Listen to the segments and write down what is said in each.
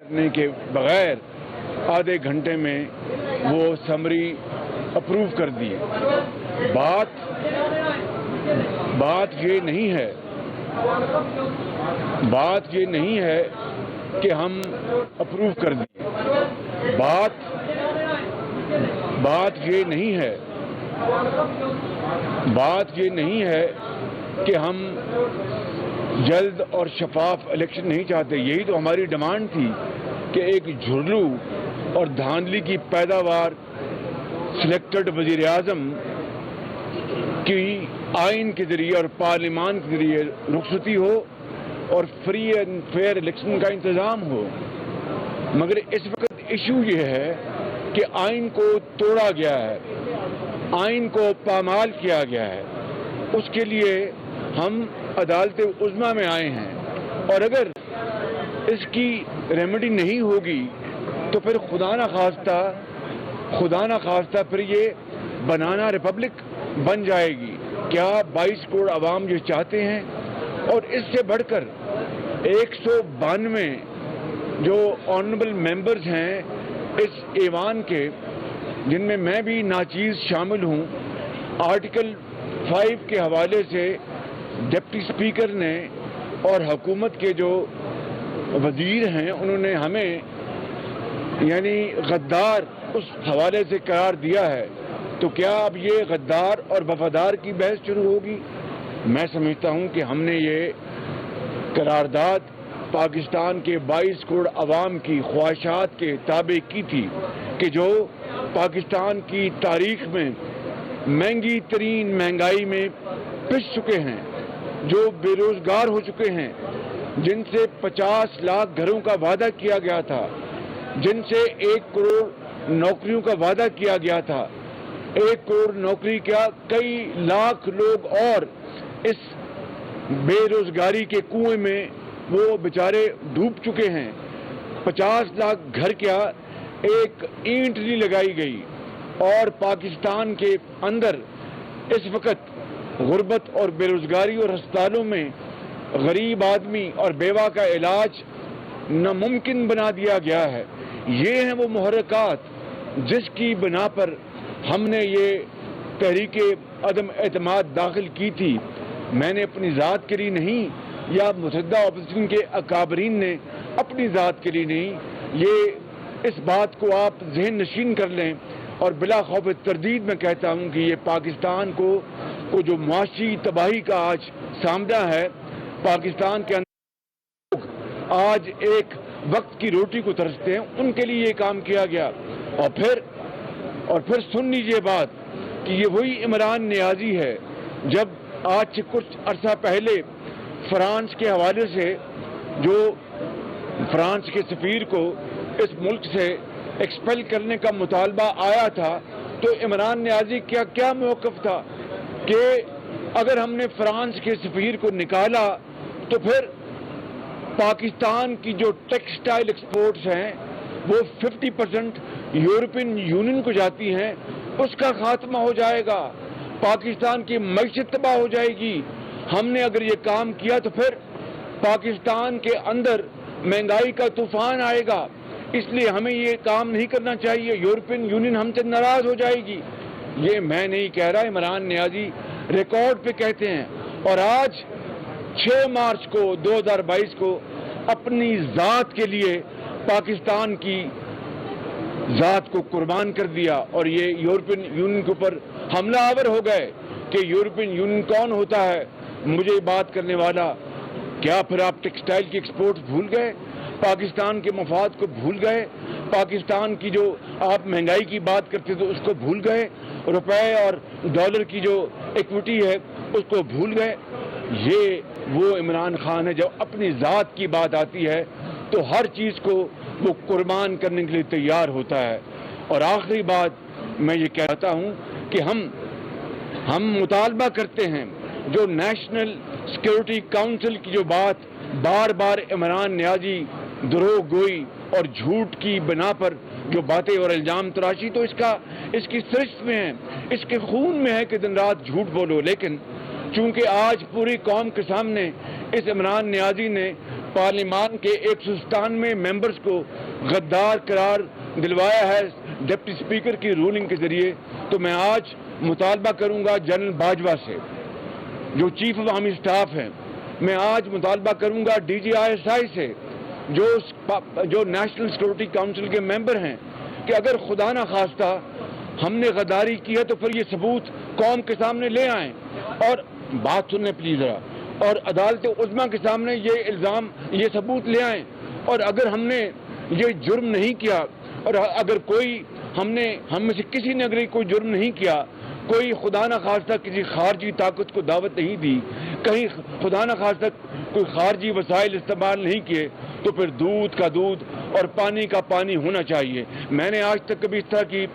کرنے کے بغیر آدھے گھنٹے میں وہ سمری اپروو کر دی. بات یہ نہیں ہے کہ ہم اپروو کر دیں. بات یہ نہیں ہے کہ ہم جلد اور شفاف الیکشن نہیں چاہتے. یہی تو ہماری ڈیمانڈ تھی کہ ایک جھرلو اور دھاندلی کی پیداوار سلیکٹڈ وزیر اعظم کی آئین کے ذریعے اور پارلیمان کے ذریعے رخصتی ہو اور فری اینڈ فیئر الیکشن کا انتظام ہو. مگر اس وقت ایشو یہ ہے کہ آئین کو توڑا گیا ہے, آئین کو پامال کیا گیا ہے. اس کے لیے ہم عدالت عظمیٰ میں آئے ہیں, اور اگر اس کی ریمیڈی نہیں ہوگی تو پھر خدا نہ خواستہ پھر یہ بنانا ریپبلک بن جائے گی. کیا 22 کروڑ عوام یہ چاہتے ہیں؟ اور اس سے بڑھ کر 192 جو آنریبل ممبرز ہیں اس ایوان کے, جن میں میں بھی ناچیز شامل ہوں, آرٹیکل 5 کے حوالے سے ڈپٹی اسپیکر نے اور حکومت کے جو وزیر ہیں انہوں نے ہمیں یعنی غدار اس حوالے سے قرار دیا ہے. تو کیا اب یہ غدار اور وفادار کی بحث شروع ہوگی؟ میں سمجھتا ہوں کہ ہم نے یہ قرارداد پاکستان کے 22 کروڑ عوام کی خواہشات کے تابع کی تھی کہ جو پاکستان کی تاریخ میں مہنگی ترین مہنگائی میں پس چکے ہیں, جو بے روزگار ہو چکے ہیں, جن سے 50 لاکھ گھروں کا وعدہ کیا گیا تھا, جن سے 1 کروڑ نوکریوں کا وعدہ کیا گیا تھا. 1 کروڑ نوکری کا کئی لاکھ لوگ اور اس بے روزگاری کے کنویں میں وہ بیچارے ڈوب چکے ہیں. 50 لاکھ گھر کیا ایک اینٹ نہیں لگائی گئی. اور پاکستان کے اندر اس وقت غربت اور بے روزگاری اور ہسپتالوں میں غریب آدمی اور بیوہ کا علاج ناممکن بنا دیا گیا ہے. یہ ہیں وہ محرکات جس کی بنا پر ہم نے یہ تحریک عدم اعتماد داخل کی تھی. میں نے اپنی ذات کے لیے نہیں, یا متحدہ اپوزیشن کے اکابرین نے اپنی ذات کے لیے نہیں. یہ اس بات کو آپ ذہن نشین کر لیں, اور بلا خوف تردید میں کہتا ہوں کہ یہ پاکستان کو جو معاشی تباہی کا آج سامنا ہے, پاکستان کے اندر آج ایک وقت کی روٹی کو ترستے ہیں, ان کے لیے یہ کام کیا گیا. اور پھر سن لیجیے بات کہ یہ وہی عمران نیازی ہے جب آج سے کچھ عرصہ پہلے فرانس کے حوالے سے جو فرانس کے سفیر کو اس ملک سے ایکسپیل کرنے کا مطالبہ آیا تھا, تو عمران نیازی کیا موقف تھا کہ اگر ہم نے فرانس کے سفیر کو نکالا تو پھر پاکستان کی جو ٹیکسٹائل ایکسپورٹس ہیں وہ 50% یورپین یونین کو جاتی ہیں, اس کا خاتمہ ہو جائے گا, پاکستان کی معیشت تباہ ہو جائے گی. ہم نے اگر یہ کام کیا تو پھر پاکستان کے اندر مہنگائی کا طوفان آئے گا. اس لیے ہمیں یہ کام نہیں کرنا چاہیے. یورپین یونین ہم سے ناراض ہو جائے گی. یہ میں نہیں کہہ رہا, عمران نیازی ریکارڈ پہ کہتے ہیں. اور آج 6 مارچ کو 2022 کو اپنی ذات کے لیے پاکستان کی ذات کو قربان کر دیا, اور یہ یورپین یونین کے اوپر حملہ آور ہو گئے کہ یورپین یونین کون ہوتا ہے مجھے بات کرنے والا. کیا پھر آپ ٹیکسٹائل کی ایکسپورٹ بھول گئے, پاکستان کے مفاد کو بھول گئے, پاکستان کی جو آپ مہنگائی کی بات کرتے تھے اس کو بھول گئے, روپے اور ڈالر کی جو ایکوٹی ہے اس کو بھول گئے. یہ وہ عمران خان ہے جب اپنی ذات کی بات آتی ہے تو ہر چیز کو وہ قربان کرنے کے لیے تیار ہوتا ہے. اور آخری بات میں یہ کہتا ہوں کہ ہم مطالبہ کرتے ہیں جو نیشنل سیکورٹی کونسل کی جو بات بار بار عمران نیازی دروغ گوئی اور جھوٹ کی بنا پر جو باتیں اور الزام تراشی, تو اس کی سرشت میں ہے, اس کے خون میں ہے کہ دن رات جھوٹ بولو. لیکن چونکہ آج پوری قوم کے سامنے اس عمران نیازی نے پارلیمان کے 197 ممبرز کو غدار قرار دلوایا ہے ڈپٹی اسپیکر کی رولنگ کے ذریعے، تو میں آج مطالبہ کروں گا جنرل باجوہ سے جو چیف آف آرمی اسٹاف ہیں، میں آج مطالبہ کروں گا D G I S I سے جو نیشنل سیکورٹی کاؤنسل کے ممبر ہیں کہ اگر خدا نہ خواستہ ہم نے غداری کی ہے تو پھر یہ ثبوت قوم کے سامنے لے آئیں، اور بات سنیں پلیز ذرا، اور عدالت عظمیٰ کے سامنے یہ الزام، یہ ثبوت لے آئیں، اور اگر ہم نے یہ جرم نہیں کیا، اور اگر کوئی ہم میں سے کسی نے اگر کوئی جرم نہیں کیا، کوئی خدا نہ خواستہ کسی خارجی طاقت کو دعوت نہیں دی، کہیں خدا نہ خواستہ کوئی خارجی وسائل استعمال نہیں کیے، تو پھر دودھ کا دودھ اور پانی کا پانی ہونا چاہیے۔ میں نے آج تک کبھی اس طرح کی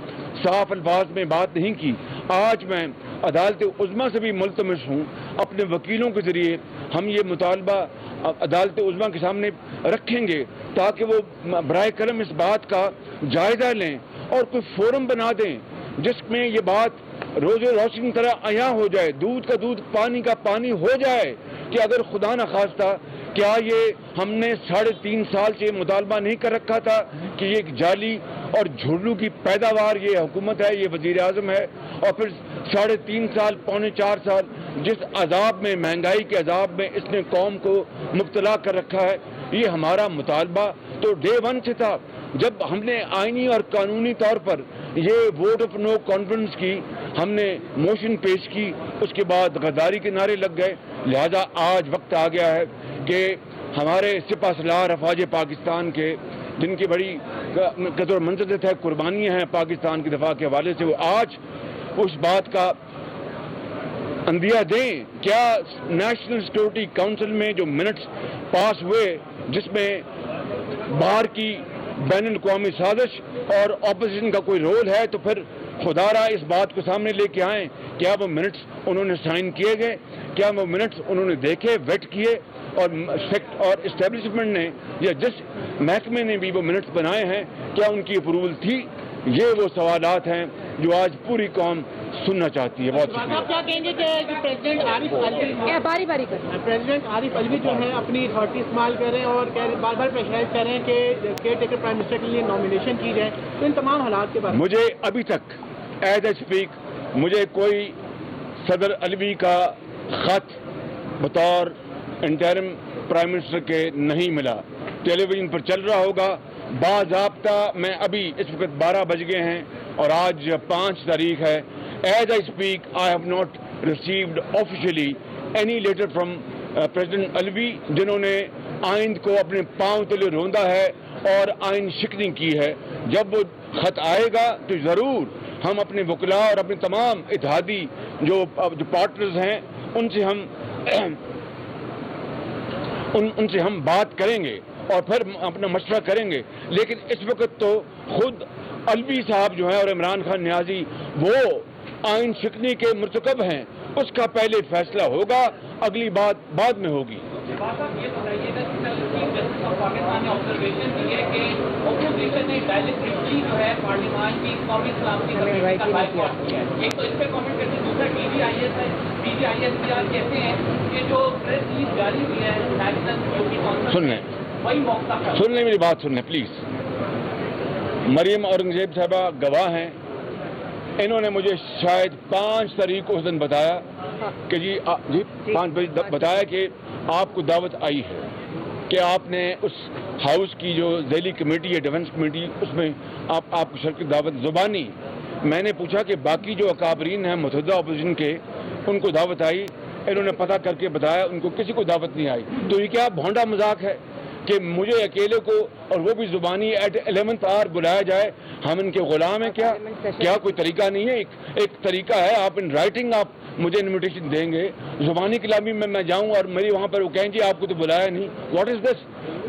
صاف الفاظ میں بات نہیں کی۔ آج میں عدالت عظمیٰ سے بھی ملتمس ہوں، اپنے وکیلوں کے ذریعے ہم یہ مطالبہ عدالت عظمیٰ کے سامنے رکھیں گے تاکہ وہ براہ کرم اس بات کا جائزہ لیں اور کوئی فورم بنا دیں جس میں یہ بات روز روشنی طرح عیاں ہو جائے، دودھ کا دودھ پانی کا پانی ہو جائے کہ اگر خدا نہ خواستہ کیا یہ ہم نے 3.5 سال سے مطالبہ نہیں کر رکھا تھا کہ یہ ایک جعلی اور جھرلو کی پیداوار یہ حکومت ہے، یہ وزیر اعظم ہے، اور پھر 3.5 سال 3.25 سال جس عذاب میں، مہنگائی کے عذاب میں اس نے قوم کو مبتلا کر رکھا ہے، یہ ہمارا مطالبہ تو ڈے 1 سے تھا جب ہم نے آئینی اور قانونی طور پر یہ ووٹ آف نو کانفیڈنس کی ہم نے موشن پیش کی، اس کے بعد غداری کے نعرے لگ گئے۔ لہذا آج وقت آ گیا ہے کہ ہمارے سپہ سالار افواج پاکستان کے جن کی بڑی قدر منزلت ہے، قربانیاں ہیں پاکستان کی دفاع کے حوالے سے، وہ آج اس بات کا اندیہ دیں۔ کیا نیشنل سیکورٹی کاؤنسل میں جو منٹس پاس ہوئے جس میں باہر کی بین الاقوامی سازش اور اپوزیشن کا کوئی رول ہے، تو پھر خدا را اس بات کو سامنے لے کے آئیں، کیا وہ منٹس انہوں نے سائن کیے گئے، کیا وہ منٹس انہوں نے دیکھے، ویٹ کیے، اور اسٹیبلشمنٹ نے یا جس محکمے نے بھی وہ منٹس بنائے ہیں کیا ان کی اپروول تھی؟ یہ وہ سوالات ہیں جو آج پوری قوم سننا چاہتی ہے۔ بہت شکریہ۔ آپ کیا کہیں گے کہ پریزیڈنٹ عارف الوی جو ہے اپنی اتھارٹی استعمال کر رہے ہیں اور بار بار پریشرائز کر رہے ہیں کہ کیئر ٹیکر پرائم منسٹر کے لیے نامینیشن کی جائے، تو ان تمام حالات کے بارے میں مجھے ابھی تک ایز اے اسپیک مجھے کوئی صدر الوی کا خط بطور انٹرم پرائم منسٹر کے نہیں ملا۔ ٹیلی ویژن پر چل رہا ہوگا باضابطہ۔ میں ابھی اس وقت 12 بج گئے ہیں اور آج 5 تاریخ ہے۔ As I speak I have not received officially any letter from president Alvi جنہوں نے آئین کو اپنے پاؤں تلے روندا ہے اور آئین شکنی کی ہے۔ جب وہ خط آئے گا تو ضرور ہم اپنے وکلاء اور اپنے تمام اتحادی جو پارٹنرز ہیں ان سے ہم بات کریں گے اور پھر اپنا مشورہ کریں گے، لیکن اس وقت تو خود الوی صاحب جو ہیں اور عمران خان نیازی وہ آئین شکنی کے مرتکب ہیں، اس کا پہلے فیصلہ ہوگا، اگلی بات بعد میں ہوگی۔ پاکستان نے آبزرویشن کی ہے کہ اپوزیشن نے ڈائریکٹلی جو ہے پارلیمان کی قومی سلامتی کمیٹی کا بائیکاٹ کیا ہے۔ ایک تو اس پہ کامنٹ کرتے ہیں، دوسرا D G I S P R کہتے ہیں کہ جو پریس ریلیز جاری ہوئی ہے نیشنل سیکورٹی کونسل سن لیں، وہی موقع سن لیں، میری بات سن لیں پلیز۔ مریم اورنگزیب صاحبہ گواہ ہیں، انہوں نے مجھے شاید 5 تاریخ کو اس دن بتایا کہ جی 5 بجے بتایا کہ آپ کو دعوت آئی ہے کہ آپ نے اس ہاؤس کی جو ذیلی کمیٹی ہے ڈیفنس کمیٹی اس میں آپ کو شرکت دعوت زبانی۔ میں نے پوچھا کہ باقی جو اکابرین ہیں متحدہ اپوزیشن کے ان کو دعوت آئی؟ انہوں نے پتہ کر کے بتایا ان کو کسی کو دعوت نہیں آئی۔ تو یہ کیا بھونڈا مذاق ہے کہ مجھے اکیلے کو اور وہ بھی زبانی ایٹ 11th آور بلایا جائے؟ ہم ان کے غلام ہیں کیا کوئی طریقہ نہیں ہے؟ ایک طریقہ ہے، آپ ان رائٹنگ آپ مجھے انویٹیشن دیں گے، زبانی کلامی میں جاؤں اور میری وہاں پر وہ کہیں جی آپ کو تو بلایا نہیں۔ What is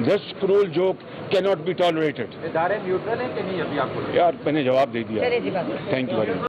this cruel joke can not be tolerated. ادارے نیوٹرل ہیں کہ نہیں ابھی آپ کو؟ یار میں نے جواب دے دیا، تھینک یو ویری مچ۔